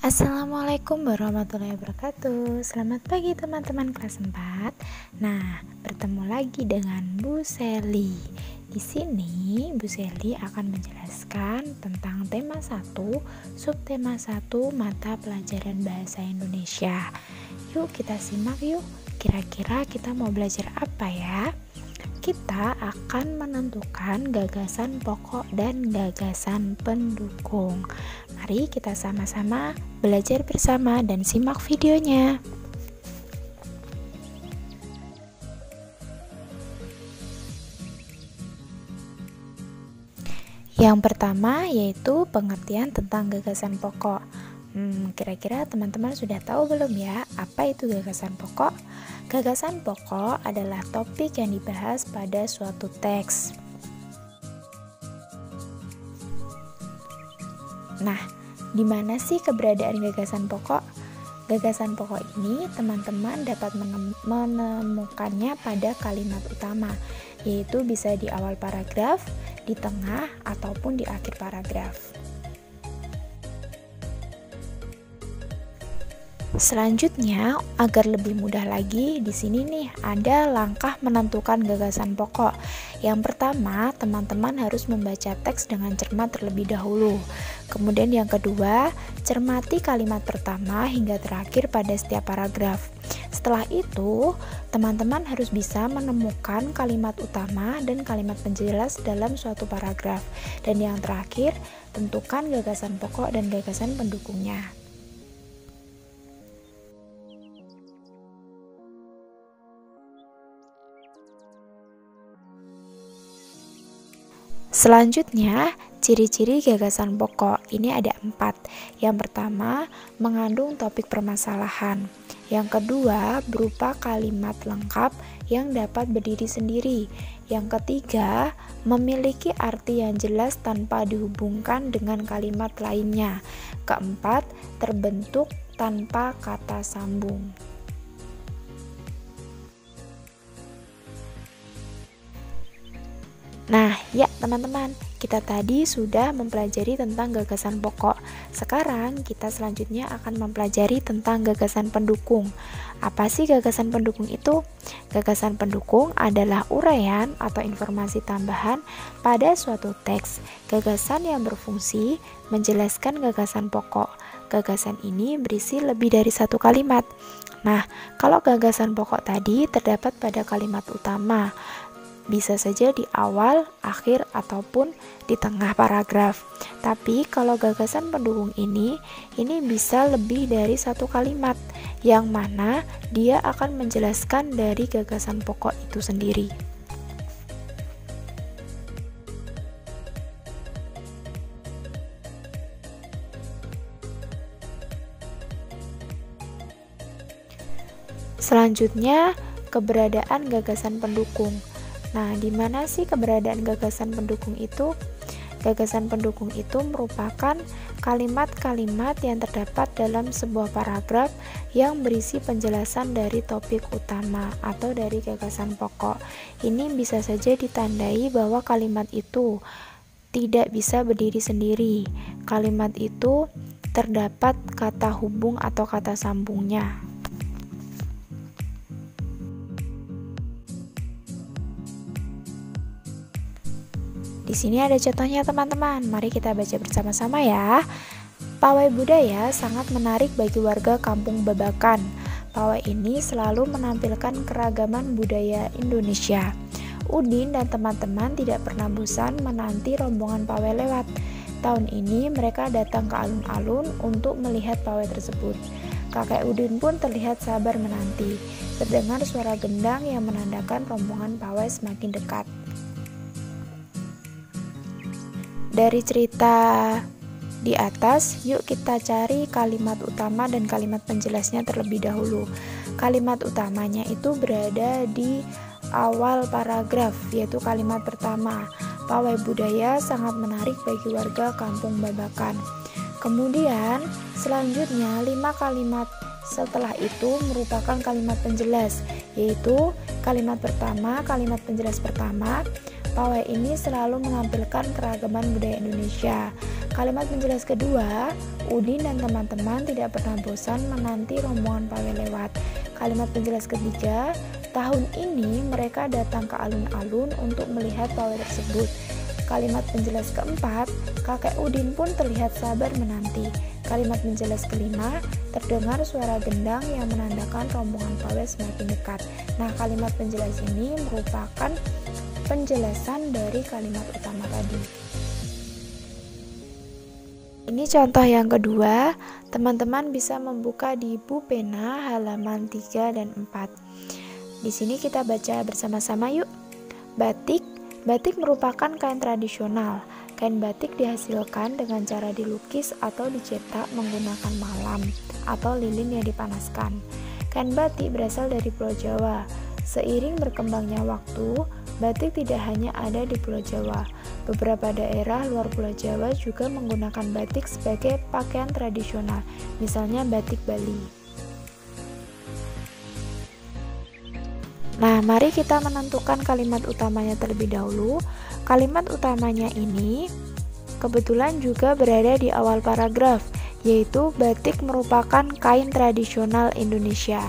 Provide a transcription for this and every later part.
Assalamualaikum warahmatullahi wabarakatuh. Selamat pagi teman-teman kelas 4. Nah, bertemu lagi dengan Bu Seli. Di sini Bu Seli akan menjelaskan tentang tema 1, subtema 1 mata pelajaran bahasa Indonesia. Yuk kita simak yuk. Kira-kira kita mau belajar apa ya? Kita akan menentukan gagasan pokok dan gagasan pendukung. Mari kita sama-sama belajar bersama dan simak videonya. Yang pertama yaitu pengertian tentang gagasan pokok. Kira-kira teman-teman sudah tahu belum ya apa itu gagasan pokok? Gagasan pokok adalah topik yang dibahas pada suatu teks. Nah, di mana sih keberadaan gagasan pokok? Gagasan pokok ini teman-teman dapat menemukannya pada kalimat utama, yaitu bisa di awal paragraf, di tengah, ataupun di akhir paragraf. Selanjutnya, agar lebih mudah lagi, di sini nih ada langkah menentukan gagasan pokok. Yang pertama, teman-teman harus membaca teks dengan cermat terlebih dahulu. Kemudian yang kedua, cermati kalimat pertama hingga terakhir pada setiap paragraf. Setelah itu, teman-teman harus bisa menemukan kalimat utama dan kalimat penjelas dalam suatu paragraf. Dan yang terakhir, tentukan gagasan pokok dan gagasan pendukungnya. Selanjutnya, ciri-ciri gagasan pokok ini ada 4. Yang pertama, mengandung topik permasalahan. Yang kedua, berupa kalimat lengkap yang dapat berdiri sendiri. Yang ketiga, memiliki arti yang jelas tanpa dihubungkan dengan kalimat lainnya. Keempat, terbentuk tanpa kata sambung. Nah, ya teman-teman, kita tadi sudah mempelajari tentang gagasan pokok. Sekarang kita selanjutnya akan mempelajari tentang gagasan pendukung. Apa sih gagasan pendukung itu? Gagasan pendukung adalah uraian atau informasi tambahan pada suatu teks. Gagasan yang berfungsi menjelaskan gagasan pokok. Gagasan ini berisi lebih dari satu kalimat. Nah, kalau gagasan pokok tadi terdapat pada kalimat utama, bisa saja di awal, akhir, ataupun di tengah paragraf. Tapi kalau gagasan pendukung ini bisa lebih dari satu kalimat, yang mana dia akan menjelaskan dari gagasan pokok itu sendiri. Selanjutnya, keberadaan gagasan pendukung. Nah, di mana sih keberadaan gagasan pendukung itu? Gagasan pendukung itu merupakan kalimat-kalimat yang terdapat dalam sebuah paragraf yang berisi penjelasan dari topik utama atau dari gagasan pokok. Ini bisa saja ditandai bahwa kalimat itu tidak bisa berdiri sendiri. Kalimat itu terdapat kata hubung atau kata sambungnya. Di sini ada contohnya teman-teman, mari kita baca bersama-sama ya. Pawai budaya sangat menarik bagi warga kampung Babakan. Pawai ini selalu menampilkan keragaman budaya Indonesia. Udin dan teman-teman tidak pernah bosan menanti rombongan pawai lewat. Tahun ini mereka datang ke alun-alun untuk melihat pawai tersebut. Kakek Udin pun terlihat sabar menanti. Terdengar suara gendang yang menandakan rombongan pawai semakin dekat. Dari cerita di atas, yuk kita cari kalimat utama dan kalimat penjelasnya terlebih dahulu. Kalimat utamanya itu berada di awal paragraf, yaitu kalimat pertama. Pawai budaya sangat menarik bagi warga kampung Babakan. Kemudian, selanjutnya 5 kalimat setelah itu merupakan kalimat penjelas, yaitu kalimat pertama, kalimat penjelas pertama. Pawai ini selalu menampilkan keragaman budaya Indonesia. Kalimat penjelas kedua, Udin dan teman-teman tidak pernah bosan menanti rombongan pawai lewat. Kalimat penjelas ketiga, tahun ini mereka datang ke alun-alun untuk melihat pawai tersebut. Kalimat penjelas keempat, kakek Udin pun terlihat sabar menanti. Kalimat penjelas kelima, terdengar suara gendang yang menandakan rombongan pawai semakin dekat. Nah, kalimat penjelas ini merupakan penjelasan dari kalimat utama tadi. Ini contoh yang kedua, teman-teman bisa membuka di buku pena halaman 3 dan 4. Di sini kita baca bersama-sama yuk. Batik. Batik merupakan kain tradisional. Kain batik dihasilkan dengan cara dilukis atau dicetak menggunakan malam atau lilin yang dipanaskan. Kain batik berasal dari Pulau Jawa. Seiring berkembangnya waktu, batik tidak hanya ada di Pulau Jawa. Beberapa daerah luar Pulau Jawa juga menggunakan batik sebagai pakaian tradisional, misalnya batik Bali. Nah, mari kita menentukan kalimat utamanya terlebih dahulu. Kalimat utamanya ini kebetulan juga berada di awal paragraf, yaitu batik merupakan kain tradisional Indonesia.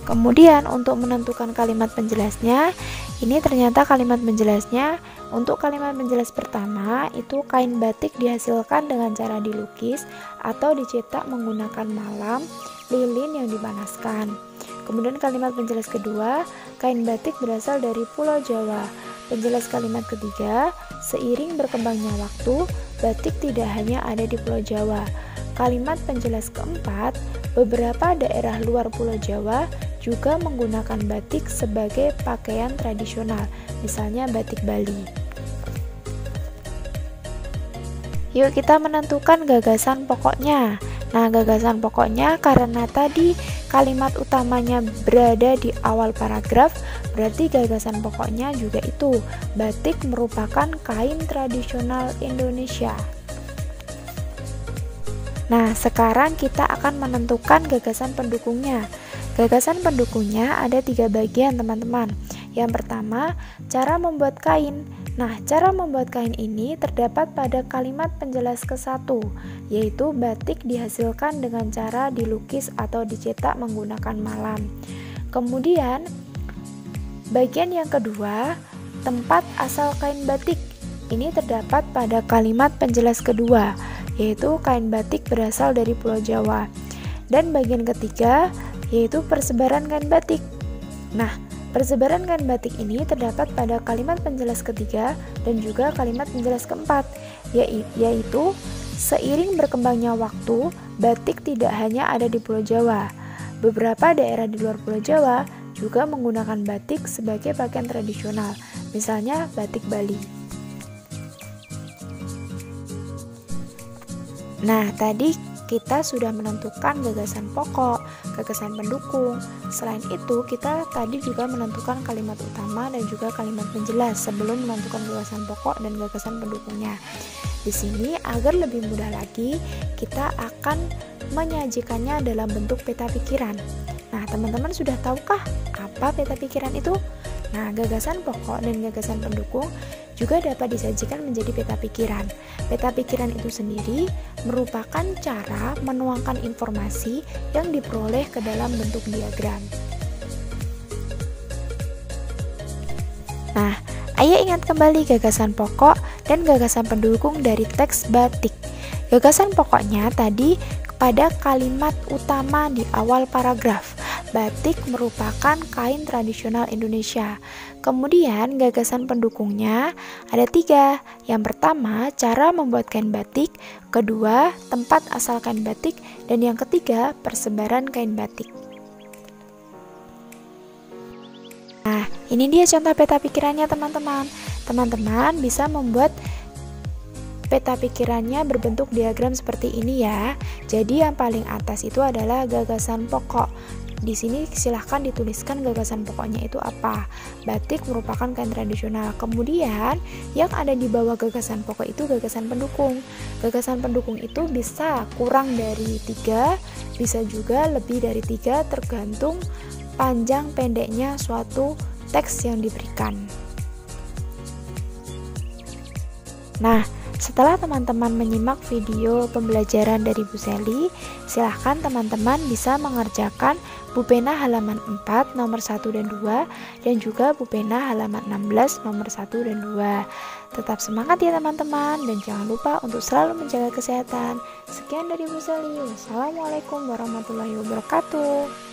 Kemudian untuk menentukan kalimat penjelasnya, ini ternyata kalimat penjelasnya untuk kalimat penjelas pertama itu kain batik dihasilkan dengan cara dilukis atau dicetak menggunakan malam, lilin yang dipanaskan. Kemudian kalimat penjelas kedua, kain batik berasal dari Pulau Jawa. Penjelas kalimat ketiga, seiring berkembangnya waktu, batik tidak hanya ada di Pulau Jawa. Kalimat penjelas keempat, beberapa daerah luar Pulau Jawa juga menggunakan batik sebagai pakaian tradisional, misalnya batik Bali. Yuk kita menentukan gagasan pokoknya. Nah, gagasan pokoknya karena tadi kalimat utamanya berada di awal paragraf, berarti gagasan pokoknya juga itu, batik merupakan kain tradisional Indonesia. Nah, sekarang kita akan menentukan gagasan pendukungnya. Gagasan pendukungnya ada 3 bagian, teman-teman. Yang pertama, cara membuat kain. Nah, cara membuat kain ini terdapat pada kalimat penjelas ke-1, yaitu batik dihasilkan dengan cara dilukis atau dicetak menggunakan malam. Kemudian, bagian yang kedua, tempat asal kain batik. Ini terdapat pada kalimat penjelas kedua, yaitu kain batik berasal dari Pulau Jawa. Dan bagian ketiga, yaitu persebaran kain batik. Nah, persebaran kain batik ini terdapat pada kalimat penjelas ketiga dan juga kalimat penjelas keempat, yaitu seiring berkembangnya waktu, batik tidak hanya ada di Pulau Jawa. Beberapa daerah di luar Pulau Jawa juga menggunakan batik sebagai pakaian tradisional, misalnya batik Bali. Nah, tadi kita sudah menentukan gagasan pokok, gagasan pendukung. Selain itu, kita tadi juga menentukan kalimat utama dan juga kalimat penjelas sebelum menentukan gagasan pokok dan gagasan pendukungnya. Di sini, agar lebih mudah lagi, kita akan menyajikannya dalam bentuk peta pikiran. Nah, teman-teman sudah tahukah apa peta pikiran itu? Nah, gagasan pokok dan gagasan pendukung juga dapat disajikan menjadi peta pikiran. Peta pikiran itu sendiri merupakan cara menuangkan informasi yang diperoleh ke dalam bentuk diagram. Nah, ayo ingat kembali gagasan pokok dan gagasan pendukung dari teks batik. Gagasan pokoknya tadi pada kalimat utama di awal paragraf. Batik merupakan kain tradisional Indonesia. Kemudian gagasan pendukungnya ada 3. Yang pertama, cara membuat kain batik. Kedua, tempat asal kain batik. Dan yang ketiga, persebaran kain batik. Nah, ini dia contoh peta pikirannya, teman-teman. Teman-teman bisa membuat peta pikirannya berbentuk diagram seperti ini ya. Jadi yang paling atas itu adalah gagasan pokok. Di sini silahkan dituliskan gagasan pokoknya itu apa. Batik merupakan kain tradisional. Kemudian yang ada di bawah gagasan pokok itu gagasan pendukung. Gagasan pendukung itu bisa kurang dari 3, bisa juga lebih dari 3, tergantung panjang pendeknya suatu teks yang diberikan. Nah, Setelah teman-teman menyimak video pembelajaran dari Bu Sally, silahkan teman-teman bisa mengerjakan Bu Pena halaman 4 nomor 1 dan 2 dan juga Bu Pena halaman 16 nomor 1 dan 2. Tetap semangat ya teman-teman, dan jangan lupa untuk selalu menjaga kesehatan. Sekian dari Bu Sally. Wassalamualaikum warahmatullahi wabarakatuh.